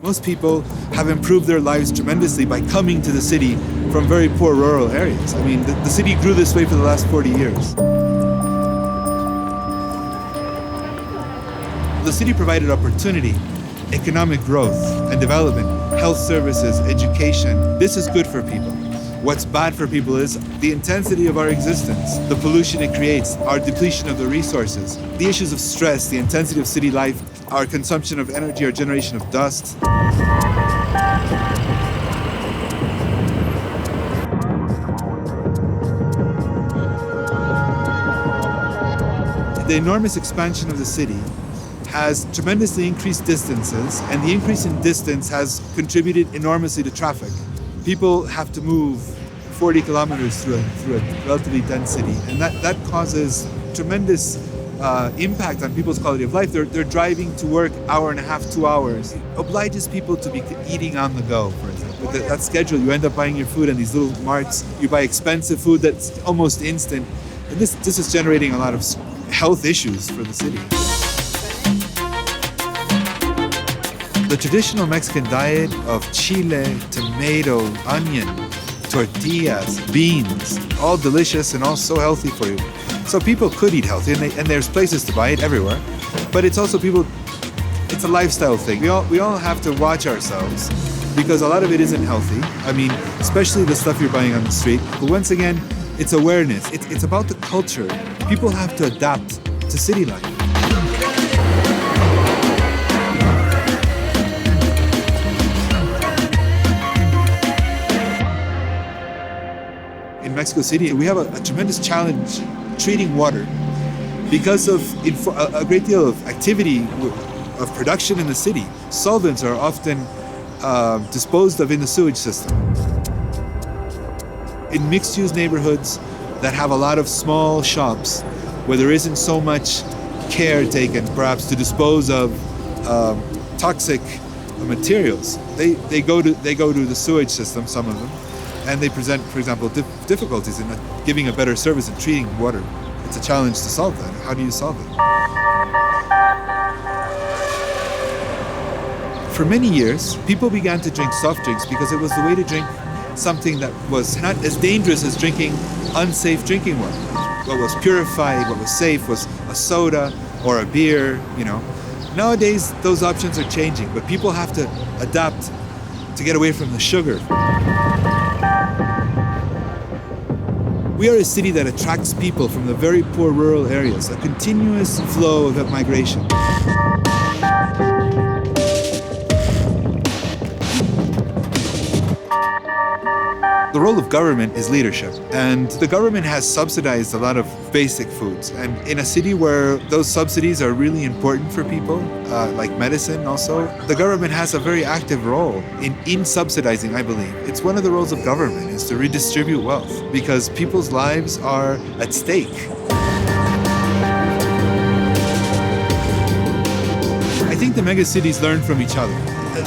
Most people have improved their lives tremendously by coming to the city from very poor rural areas. I mean, the city grew this way for the last 40 years. The city provided opportunity, economic growth and development, health services, education. This is good for people. What's bad for people is the intensity of our existence, the pollution it creates, our depletion of the resources, the issues of stress, the intensity of city life, our consumption of energy, our generation of dust. The enormous expansion of the city has tremendously increased distances, and the increase in distance has contributed enormously to traffic. People have to move 40 kilometers through a relatively dense city, and that causes tremendous impact on people's quality of life. They're driving to work hour and a half, 2 hours. It obliges people to be eating on the go, for example. With that schedule, you end up buying your food in these little marts. You buy expensive food that's almost instant. And this is generating a lot of health issues for the city. The traditional Mexican diet of chile, tomato, onion, tortillas, beans, all delicious and all so healthy for you. So people could eat healthy, and there's places to buy it everywhere. But it's also it's a lifestyle thing. We all have to watch ourselves because a lot of it isn't healthy. I mean, especially the stuff you're buying on the street. But once again, it's awareness. It's about the culture. People have to adapt to city life. In Mexico City, we have a tremendous challenge treating water because of a great deal of activity of production in the city. Solvents are often disposed of in the sewage system. In mixed-use neighborhoods that have a lot of small shops where there isn't so much care taken, perhaps, to dispose of toxic materials, they go to the sewage system, some of them, and they present, for example, difficulties in giving a better service and treating water. It's a challenge to solve that. How do you solve it? For many years, people began to drink soft drinks because it was the way to drink something that was not as dangerous as drinking unsafe drinking water. What was purified, what was safe was a soda or a beer, Nowadays, those options are changing, but people have to adapt to get away from the sugar. We are a city that attracts people from the very poor rural areas, a continuous flow of migration. The role of government is leadership, and the government has subsidized a lot of basic foods. And in a city where those subsidies are really important for people, like medicine also, the government has a very active role in subsidizing, I believe. It's one of the roles of government is to redistribute wealth because people's lives are at stake. I think the megacities learn from each other.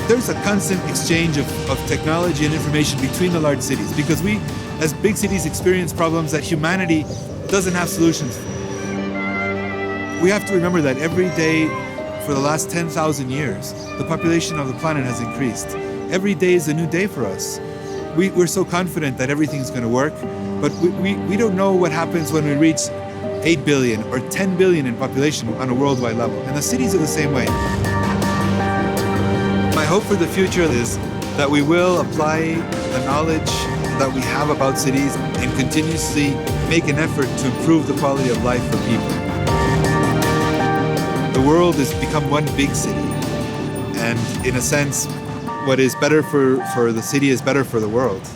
There's a constant exchange of technology and information between the large cities because we, as big cities, experience problems that humanity doesn't have solutions for. We have to remember that every day for the last 10,000 years, the population of the planet has increased. Every day is a new day for us. We're so confident that everything's going to work, but we don't know what happens when we reach 8 billion or 10 billion in population on a worldwide level. And the cities are the same way. My hope for the future is that we will apply the knowledge that we have about cities and continuously make an effort to improve the quality of life for people. The world has become one big city, and in a sense, what is better for the city is better for the world.